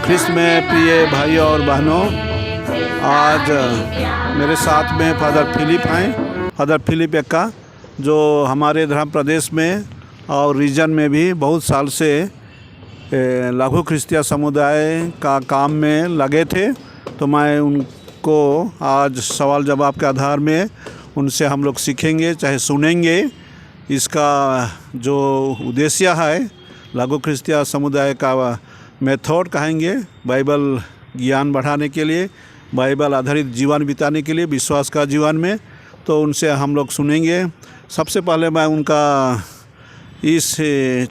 ख्रिस्त में प्रिय भाइयों और बहनों, आज मेरे साथ में फादर फिलिप हैं। फादर फिलिप एक्का जो हमारे धर्म प्रदेश में और रीजन में भी बहुत साल से लघु ख्रिस्तिया समुदाय का काम में लगे थे। तो मैं उनको आज सवाल जवाब के आधार में उनसे हम लोग सीखेंगे, चाहे सुनेंगे। इसका जो उद्देश्य है लघु ख्रिस्तिया समुदाय का मेथड कहेंगे, बाइबल ज्ञान बढ़ाने के लिए, बाइबल आधारित जीवन बिताने के लिए, विश्वास का जीवन में। तो उनसे हम लोग सुनेंगे। सबसे पहले मैं उनका इस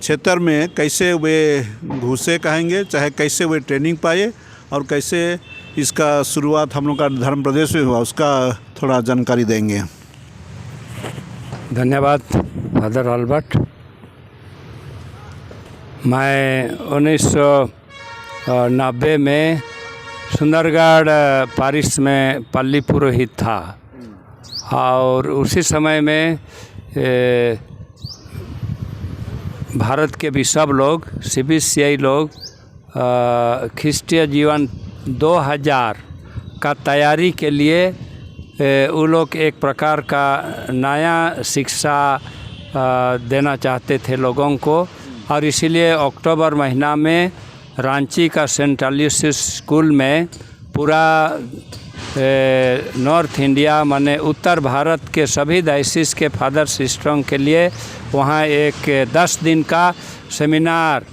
क्षेत्र में कैसे वे घुसे कहेंगे, चाहे कैसे वे ट्रेनिंग पाए और कैसे इसका शुरुआत हम लोग का धर्म प्रदेश में हुआ, उसका थोड़ा जानकारी देंगे। धन्यवाद फादर अल्बर्ट। मैं 1990 में सुंदरगढ़ पारिश में पल्ली पुरोहित था और उसी समय में भारत के भी सब लोग CBCI लोग ख्रिस्तीय जीवन 2000 का तैयारी के लिए वो लोग एक प्रकार का नया शिक्षा देना चाहते थे लोगों को, और इसीलिए अक्टूबर महीना में रांची का सेंट अलोयसियस स्कूल में पूरा नॉर्थ इंडिया माने उत्तर भारत के सभी डायसिस के फादर सिस्टरों के लिए वहाँ एक 10 दिन का सेमिनार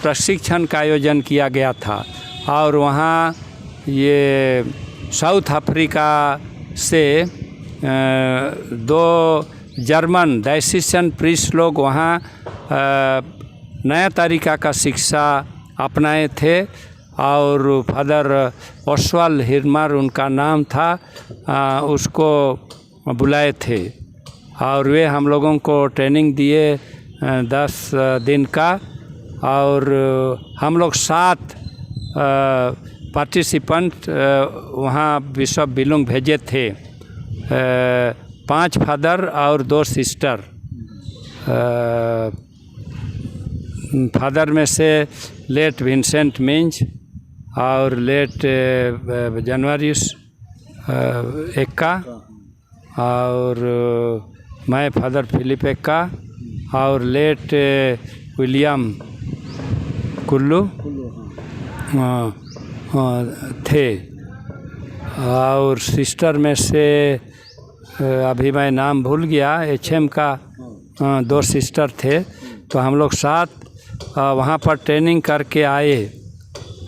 प्रशिक्षण का आयोजन किया गया था। और वहाँ ये साउथ अफ्रीका से 2 जर्मन डायसिशियन प्रीस्ट लोग वहाँ नया तरीका का शिक्षा अपनाए थे और फादर ओस्वाल्ड हिरमर उनका नाम था, उसको बुलाए थे और वे हम लोगों को ट्रेनिंग दिए 10 दिन का। और हम लोग 7 पार्टिसिपेंट वहाँ बिशप बिलुंग भेजे थे, 5 फादर और 2 सिस्टर। फादर में से लेट विंसेंट मिंज और लेट जनवरियस एक्का और मैं फादर फिलिप एक्का और लेट विलियम कुल्लू थे। और सिस्टर में से अभी मैं नाम भूल गया, HM का 2 सिस्टर थे। तो हम लोग 7 वहाँ पर ट्रेनिंग करके आए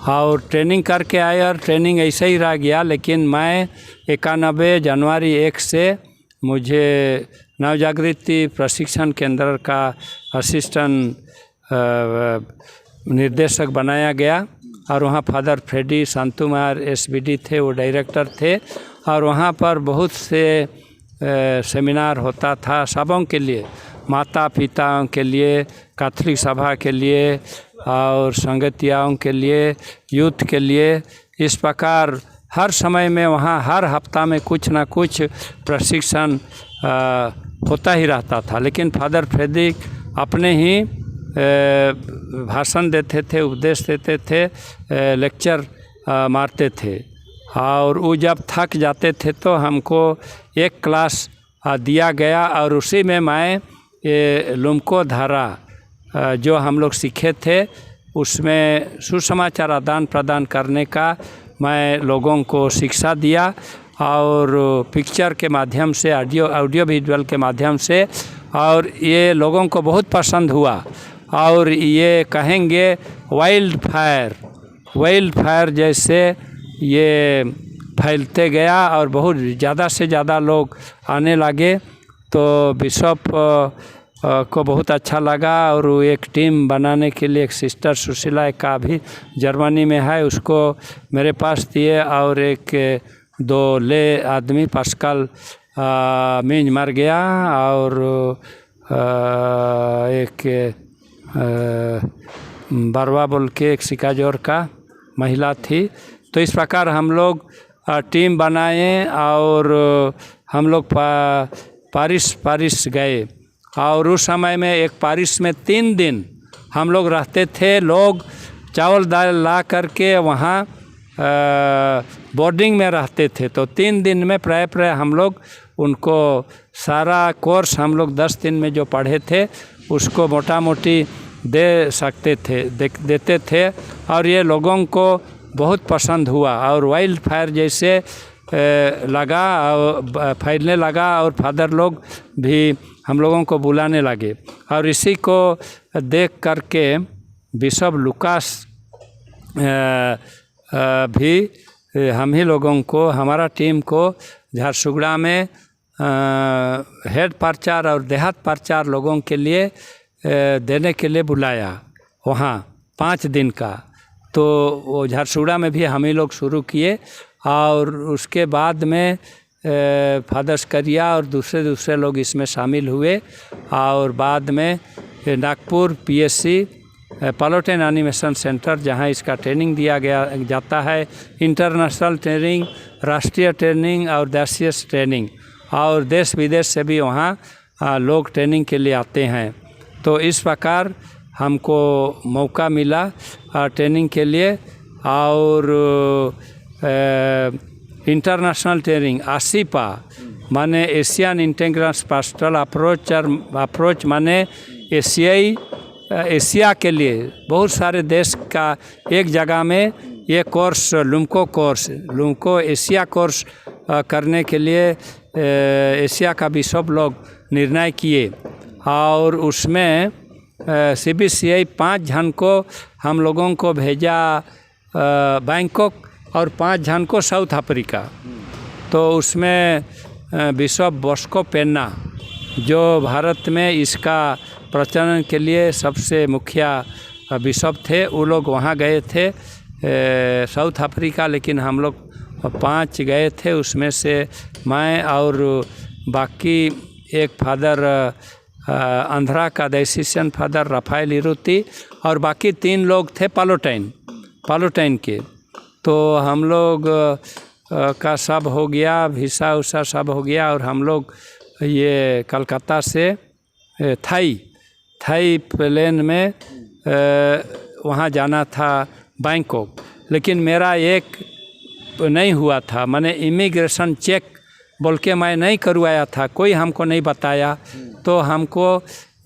और ट्रेनिंग ऐसे ही रह गया। लेकिन मैं 91 जनवरी 1 से मुझे नवजागृति प्रशिक्षण केंद्र का असिस्टेंट निर्देशक बनाया गया और वहाँ फादर फ्रेडी शांतुमार SBD थे, वो डायरेक्टर थे। और वहाँ पर बहुत से सेमिनार होता था सबों के लिए, माता पिताओं के लिए, कैथोलिक सभा के लिए और संगतियाओं के लिए, यूथ के लिए। इस प्रकार हर समय में वहाँ हर हफ्ता में कुछ ना कुछ प्रशिक्षण होता ही रहता था। लेकिन फादर फ्रेडरिक अपने ही भाषण देते थे, उपदेश देते थे, लेक्चर मारते थे। और वो जब थक जाते थे तो हमको एक क्लास दिया गया और उसी में मैं ये लुमको धारा जो हम लोग सीखे थे उसमें सुसमाचार आदान प्रदान करने का मैं लोगों को शिक्षा दिया और पिक्चर के माध्यम से, ऑडियो विजुअल के माध्यम से। और ये लोगों को बहुत पसंद हुआ और ये कहेंगे वाइल्ड फायर जैसे ये फैलते गया और बहुत ज़्यादा से ज़्यादा लोग आने लगे। तो बिशप को बहुत अच्छा लगा और एक टीम बनाने के लिए एक सिस्टर सुशीला का भी जर्मनी में है, उसको मेरे पास दिए। और एक 2 ले आदमी पास्कल मिंज मर गया और एक बरवा बोल के एक सिकाजोर का महिला थी। तो इस प्रकार हम लोग टीम बनाए और हम लोग पारिश गए। और उस समय में एक पारिश में 3 दिन हम लोग रहते थे। लोग चावल दाल ला करके वहाँ बोर्डिंग में रहते थे। तो 3 दिन में प्राय हम लोग उनको सारा कोर्स हम लोग 10 दिन में जो पढ़े थे उसको मोटा मोटी दे सकते थे, देते थे। और ये लोगों को बहुत पसंद हुआ और वाइल्ड फायर जैसे लगा और फैलने लगा और फादर लोग भी हम लोगों को बुलाने लगे। और इसी को देख करके बिशप लुकास भी हम ही लोगों को, हमारा टीम को झारसुगड़ा में हेड प्रचार और देहात प्रचार लोगों के लिए देने के लिए बुलाया वहाँ 5 दिन का। तो वो झारसुगड़ा में भी हम ही लोग शुरू किए और उसके बाद में फादर स्करिया और दूसरे लोग इसमें शामिल हुए। और बाद में नागपुर PSC पालोटेन एनिमेशन सेंटर, जहां इसका ट्रेनिंग दिया जाता है, इंटरनेशनल ट्रेनिंग, राष्ट्रीय ट्रेनिंग और देशीय ट्रेनिंग, और देश विदेश से भी वहां लोग ट्रेनिंग के लिए आते हैं। तो इस प्रकार हमको मौका मिला ट्रेनिंग के लिए। और इंटरनेशनल ट्रेनिंग ASIPA माने एशियन इंटीग्रेटेड पास्टरल अप्रोच माने एशिया के लिए बहुत सारे देश का एक जगह में ये कोर्स लुमको एशिया कोर्स करने के लिए एशिया का बिशप लोग निर्णय किए। और उसमें CBCI 5 जन को हम लोगों को भेजा बैंकॉक और 5 जन को साउथ अफ्रीका। तो उसमें बिशप बॉस्को पेन्ना जो भारत में इसका प्रचलन के लिए सबसे मुखिया बिशप थे, वो लोग वहाँ गए थे साउथ अफ्रीका। लेकिन हम लोग 5 गए थे, उसमें से मैं और बाकी एक फादर आंध्रा का डायसिसियन फादर राफेल इरुती और बाकी 3 लोग थे पालोटाइन के। तो हम लोग का सब हो गया, वीसा उसा सब हो गया और हम लोग ये कलकत्ता से थाई प्लेन में वहाँ जाना था बैंकॉक। लेकिन मेरा एक नहीं हुआ था, मैंने इमिग्रेशन चेक बोल के मैं नहीं करवाया था, कोई हमको नहीं बताया। तो हमको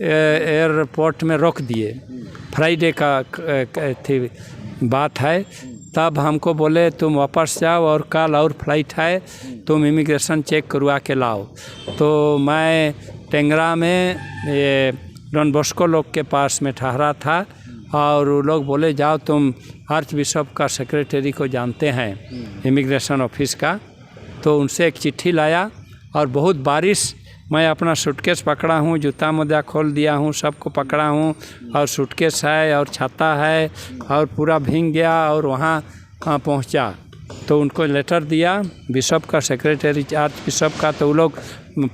एयरपोर्ट में रोक दिए, फ्राइडे का थी बात है। तब हमको बोले तुम वापस जाओ और कल और फ्लाइट है, तुम इमिग्रेशन चेक करवा के लाओ। तो मैं टेंगरा में ये डॉन बॉस्को लोग के पास में ठहरा था और वो लोग बोले जाओ तुम आर्च बिशप का सेक्रेटरी को जानते हैं इमिग्रेशन ऑफिस का। तो उनसे एक चिट्ठी लाया और बहुत बारिश, मैं अपना सूटकेस पकड़ा हूँ, जूता मोजा खोल दिया हूँ, सबको पकड़ा हूँ और सूटकेस है और छाता है और पूरा भीग गया। और वहाँ पहुँचा तो उनको लेटर दिया बिशप का, सेक्रेटरी आर्च बिशप का। तो वो लोग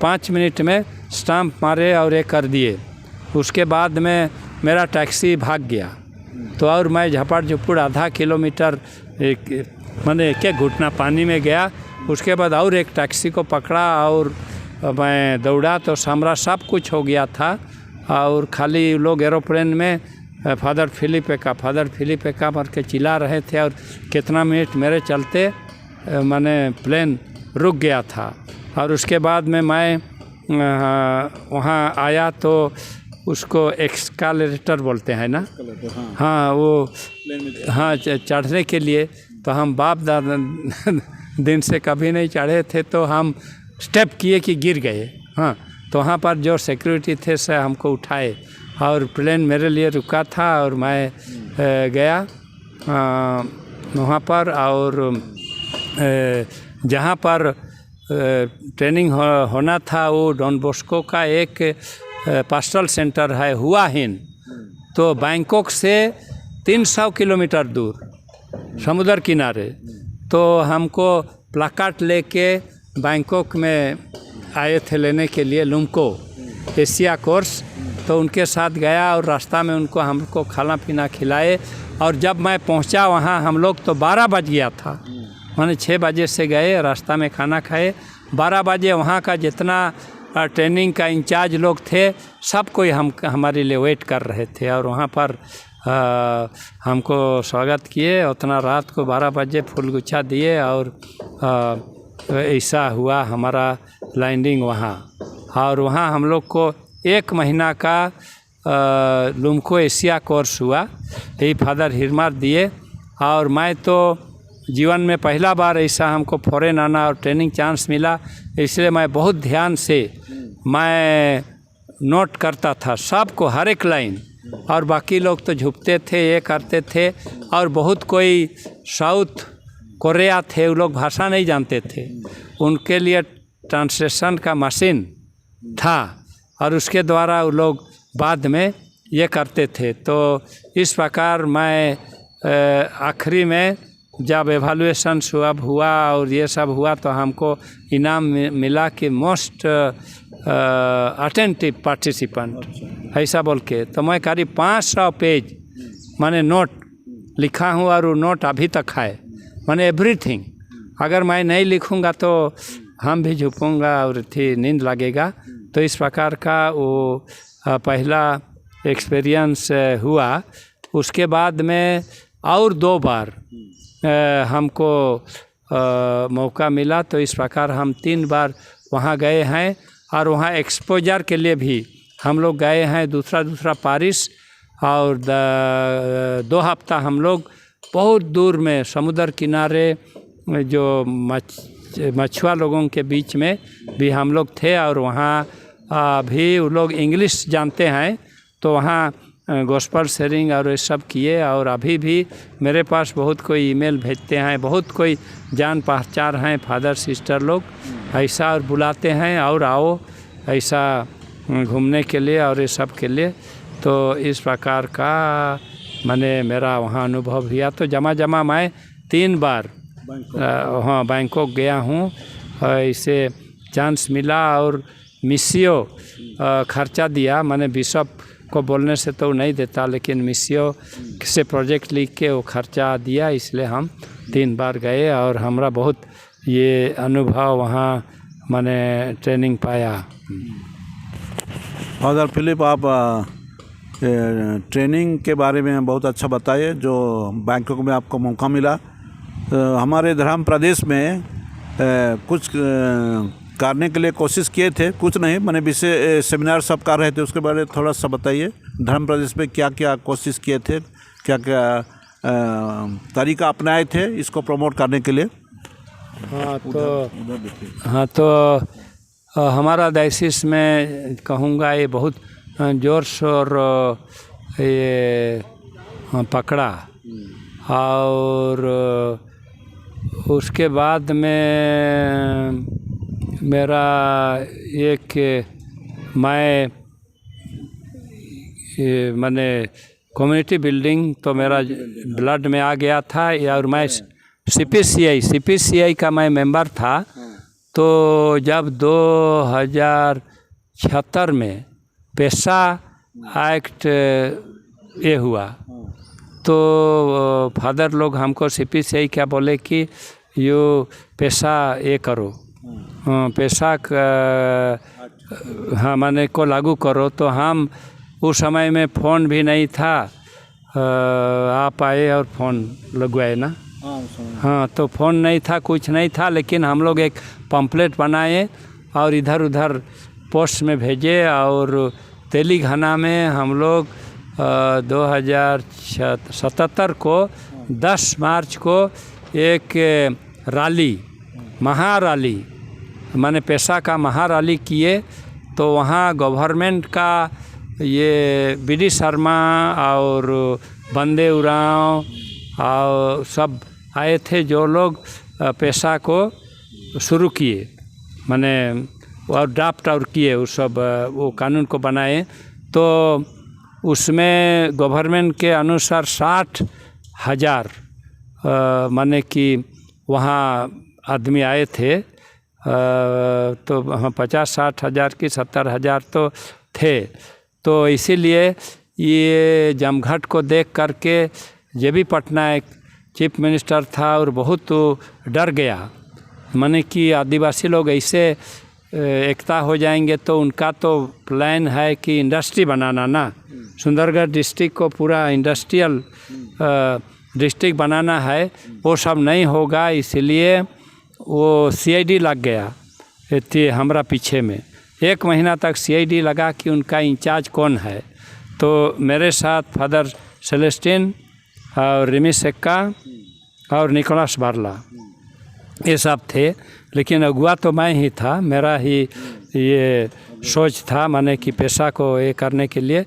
5 मिनट में स्टाम्प मारे और ये कर दिए। उसके बाद में मेरा टैक्सी भाग गया। तो और मैं झपड़ झुपड़ आधा किलोमीटर मैंने एक घुटना पानी में गया। उसके बाद और एक टैक्सी को पकड़ा और मैं दौड़ा तो सामरा सब कुछ हो गया था। और खाली लोग एरोप्लेन में फादर फिलिप का मार के चिल्ला रहे थे और कितना मिनट मेरे चलते मैंने प्लेन रुक गया था। और उसके बाद में मैं वहाँ आया तो उसको एक्सकालेटर बोलते हैं ना, हाँ वो हाँ चढ़ने के लिए। तो हम बाप दादा दिन से कभी नहीं चढ़े थे, तो हम स्टेप किए कि गिर गए। हाँ, तो वहाँ पर जो सिक्योरिटी थे से हमको उठाए और प्लेन मेरे लिए रुका था और मैं गया वहाँ पर। और जहाँ पर ट्रेनिंग होना था वो डॉन बॉस्को का एक पास्टरल सेंटर है हुआ हिन। तो बैंकॉक से 300 किलोमीटर दूर समुद्र किनारे। तो हमको प्लाकार्ड लेके बैंकॉक में आए थे लेने के लिए लुमको एशिया कोर्स। तो उनके साथ गया और रास्ता में हमको खाना पीना खिलाए। और जब मैं पहुंचा वहां हम लोग तो 12 बज गया था, मैंने 6 बजे से गए, रास्ता में खाना खाए। 12 बजे वहां का जितना ट्रेनिंग का इंचार्ज लोग थे सब कोई हमारे लिए वेट कर रहे थे। और वहाँ पर हमको स्वागत किए। उतना रात को 12 बजे फूलगुच्छा दिए और ऐसा हुआ हमारा लैंडिंग वहाँ। और वहाँ हम लोग को 1 महीना का लुम्को एशिया कोर्स हुआ, यही फादर हिरमार दिए। और मैं तो जीवन में पहला बार ऐसा हमको फॉरेन आना और ट्रेनिंग चांस मिला, इसलिए मैं बहुत ध्यान से मैं नोट करता था सबको, हर एक लाइन। और बाकी लोग तो झुकते थे, ये करते थे। और बहुत कोई साउथ कोरिया थे, वो लोग भाषा नहीं जानते थे, उनके लिए ट्रांसलेशन का मशीन था और उसके द्वारा वो लोग बाद में ये करते थे। तो इस प्रकार मैं आखिरी में जब एवैल्यूएशन हुआ और ये सब हुआ तो हमको इनाम मिला कि मोस्ट अटेंटिव पार्टिसिपेंट ऐसा बोल के। तो मैं करीब 500 पेज मैंने नोट लिखा हूँ और वो नोट अभी तक है, मैंने एवरीथिंग। अगर मैं नहीं लिखूँगा तो हम भी झुकूँगा और नींद लगेगा। तो इस प्रकार का वो पहला एक्सपीरियंस हुआ। उसके बाद में और 2 बार हमको मौका मिला, तो इस प्रकार हम 3 बार वहाँ गए हैं। और वहाँ एक्सपोजर के लिए भी हम लोग गए हैं, दूसरा पारिस। और 2 हफ्ता हम लोग बहुत दूर में समुद्र किनारे जो मछुआ लोगों के बीच में भी हम लोग थे। और वहाँ भी वो लोग इंग्लिश जानते हैं, तो वहाँ गॉस्पेल शेयरिंग और ये सब किए। और अभी भी मेरे पास बहुत कोई ईमेल भेजते हैं, बहुत कोई जान पहचान हैं फादर सिस्टर लोग ऐसा, और बुलाते हैं और आओ ऐसा घूमने के लिए और ये सब के लिए। तो इस प्रकार का मैंने मेरा वहाँ अनुभव किया। तो जमा मैं 3 बार हाँ बैंकॉक गया हूँ। इसे चांस मिला और मिसियो खर्चा दिया, मैंने बिशप को बोलने से तो नहीं देता, लेकिन मिसियो से प्रोजेक्ट लिख के वो खर्चा दिया, इसलिए हम 3 बार गए। और हमारा बहुत ये अनुभव वहाँ मैंने ट्रेनिंग पाया। फादर फिलिप, आप ट्रेनिंग के बारे में बहुत अच्छा बताइए, जो बैंकॉक में आपको मौका मिला। हमारे धर्म प्रदेश में कुछ करने के लिए कोशिश किए थे, कुछ नहीं, मैंने विषय सेमिनार सब कर रहे थे, उसके बारे में थोड़ा सा बताइए। धर्म प्रदेश में क्या क्या कोशिश किए थे, क्या क्या तरीका अपनाए थे इसको प्रमोट करने के लिए? हाँ तो हमारा डायसिस में कहूँगा ये बहुत जोर शोर ये पकड़ा। और उसके बाद में मेरा एक मैंने कम्युनिटी बिल्डिंग तो मेरा ब्लड में आ गया था। और मैं CPCI का मैं मेंबर था। तो जब 2076 में पेशा एक्ट ये हुआ, तो फादर लोग हमको CPCI क्या बोले कि यो पेशा ये करो, पेशा हाँ माने को लागू करो। तो हम उस समय में फ़ोन भी नहीं था, आप आए और फ़ोन लगवाए ना। हाँ तो फ़ोन नहीं था, कुछ नहीं था, लेकिन हम लोग एक पम्पलेट बनाए और इधर उधर पोस्ट में भेजे। और तेलंगाना में हम लोग 2077 को 10 मार्च को एक रैली, महारैली माने पेशा का महारैली किए। तो वहाँ गवर्नमेंट का ये BD शर्मा और बंदे उरांव और सब आए थे, जो लोग पेशा को शुरू किए, माने और ड्राफ्ट और किए, उस सब वो कानून को बनाए। तो उसमें गवर्नमेंट के अनुसार 60,000 माने कि वहाँ आदमी आए थे। तो 50-60 हज़ार की 70,000 तो थे। तो इसीलिए ये जमघट को देख करके JB पटनायक चीफ मिनिस्टर था और बहुत तो डर गया, माने कि आदिवासी लोग ऐसे एकता हो जाएंगे तो उनका तो प्लान है कि इंडस्ट्री बनाना ना, सुंदरगढ़ डिस्ट्रिक्ट को पूरा इंडस्ट्रियल डिस्ट्रिक्ट बनाना है, वो सब नहीं होगा। इसलिए वो CID लग गया इतने हमारा पीछे में। 1 महीना तक CID लगा कि उनका इंचार्ज कौन है। तो मेरे साथ फादर सेलेस्टिन और रिमी सेक्का और निकोलस बारला ये सब थे, लेकिन अगुआ तो मैं ही था। मेरा ही ये सोच था माने कि पेशा को ये करने के लिए।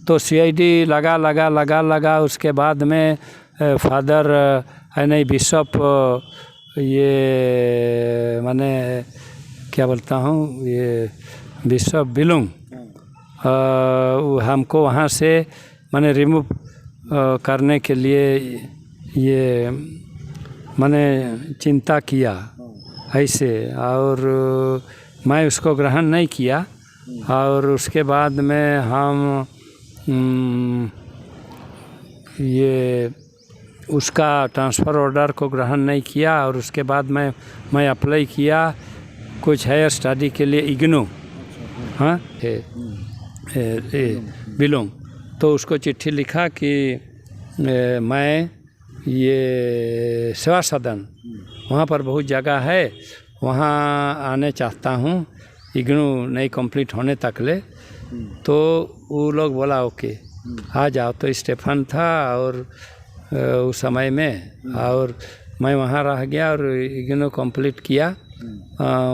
तो CID लगा। उसके बाद में फादर नहीं बिशप ये माने क्या बोलता हूँ, ये बिशप बिलुंग हमको वहाँ से माने रिमूव करने के लिए ये मैंने चिंता किया ऐसे, और मैं उसको ग्रहण नहीं किया। और उसके बाद में हम ये उसका ट्रांसफ़र ऑर्डर को ग्रहण नहीं किया। और उसके बाद मैं अप्लाई किया कुछ हायर स्टडी के लिए इग्नू, हाँ बिलोंग। तो उसको चिट्ठी लिखा कि मैं ये सेवा सदन वहाँ पर बहुत जगह है, वहाँ आने चाहता हूँ इग्नू नहीं कंप्लीट होने तक ले। तो वो लोग बोला ओके आ जाओ। तो स्टेफन था और उस समय में, और मैं वहाँ रह गया और इग्नू कंप्लीट किया।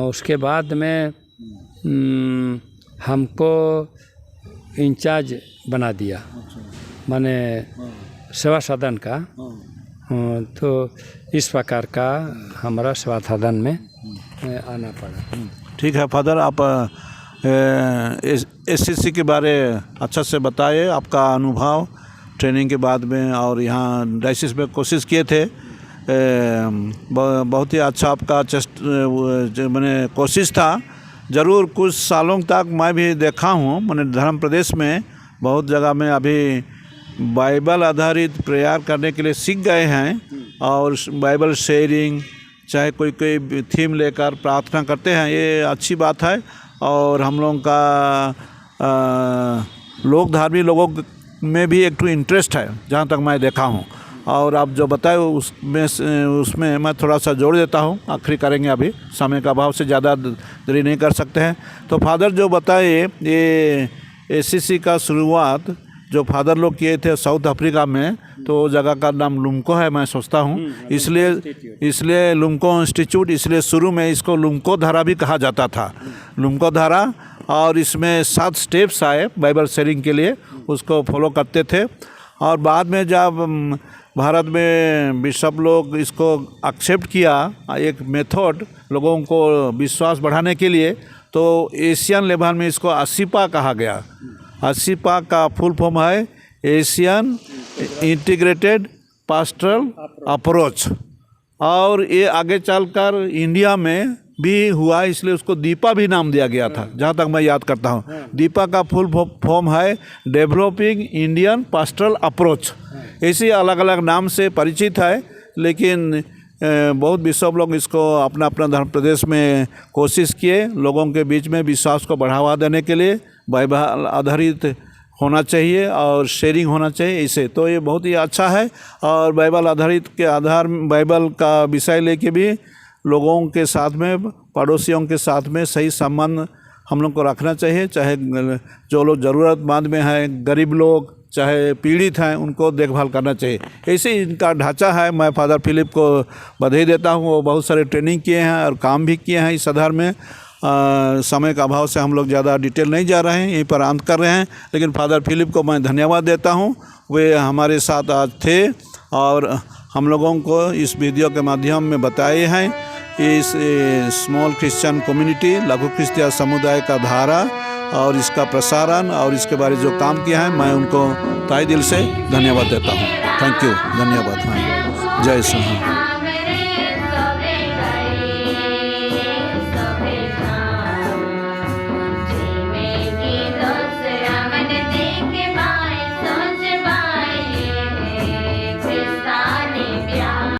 उसके बाद में हमको इंचार्ज बना दिया माने सेवा सदन का। तो इस प्रकार का हमारा सेवा सदन में आना पड़ा। ठीक है फादर, आप SCC के बारे अच्छा से बताइए, आपका अनुभव ट्रेनिंग के बाद में और यहाँ डायसिस में कोशिश किए थे। बहुत ही अच्छा आपका मैंने कोशिश था। ज़रूर कुछ सालों तक मैं भी देखा हूँ, मैंने धर्म प्रदेश में बहुत जगह में अभी बाइबल आधारित प्रेयर करने के लिए सीख गए हैं, और बाइबल शेयरिंग चाहे कोई थीम लेकर प्रार्थना करते हैं, ये अच्छी बात है। और हम लोगों का लोक धार्मिक लोगों में भी एक इंटरेस्ट है जहाँ तक मैं देखा हूँ। और आप जो बताए उसमें मैं थोड़ा सा जोड़ देता हूँ, आखिरी करेंगे, अभी समय का अभाव से ज़्यादा देरी नहीं कर सकते हैं। तो फादर जो बताए ये SCC का शुरुआत जो फादर लोग किए थे साउथ अफ्रीका में, तो जगह का नाम लुम्को है मैं सोचता हूँ, इसलिए लुम्को इंस्टीट्यूट, इसलिए शुरू में इसको लुम्को धारा भी कहा जाता था, लुम्को धारा। और इसमें 7 स्टेप्स आए बाइबल शेयरिंग के लिए, उसको फॉलो करते थे। और बाद में जब भारत में बिशप लोग इसको एक्सेप्ट किया एक मेथड लोगों को विश्वास बढ़ाने के लिए, तो एशियन लेवल में इसको ASIPA कहा गया। ASIPA का फुल फॉर्म है एशियन इंटीग्रेटेड पास्टरल अप्रोच। और ये आगे चलकर इंडिया में भी हुआ, इसलिए उसको दीपा भी नाम दिया गया था, जहाँ तक मैं याद करता हूँ। दीपा का फुल फॉर्म है डेवलपिंग इंडियन पास्टरल अप्रोच। ऐसे अलग अलग नाम से परिचित है, लेकिन बहुत बिशप लोग इसको अपना अपना धर्म प्रदेश में कोशिश किए लोगों के बीच में विश्वास को बढ़ावा देने के लिए। बाइबल आधारित होना चाहिए और शेयरिंग होना चाहिए इसे, तो ये बहुत ही अच्छा है। और बाइबल आधारित के आधार बाइबल का विषय लेके भी लोगों के साथ में, पड़ोसियों के साथ में सही संबंध हम लोग को रखना चाहिए। चाहे जो लोग ज़रूरतमंद में हैं, गरीब लोग, चाहे पीड़ित हैं, उनको देखभाल करना चाहिए। ऐसे ही इनका ढांचा है। मैं फादर फिलिप को बधाई देता हूँ, वो बहुत सारे ट्रेनिंग किए हैं और काम भी किए हैं इस आधार में। समय का अभाव से हम लोग ज़्यादा डिटेल नहीं जा रहे हैं, यहीं पर अंत कर रहे हैं। लेकिन फादर फिलिप को मैं धन्यवाद देता हूँ, वे हमारे साथ आज थे और हम लोगों को इस वीडियो के माध्यम में बताए हैं इस स्मॉल क्रिश्चियन कम्युनिटी, लघु क्रिस्तिया समुदाय का धारा और इसका प्रसारण और इसके बारे जो काम किया है, मैं उनको तहे दिल से धन्यवाद देता हूँ। थैंक यू, धन्यवाद। हाँ, जय श्री राम।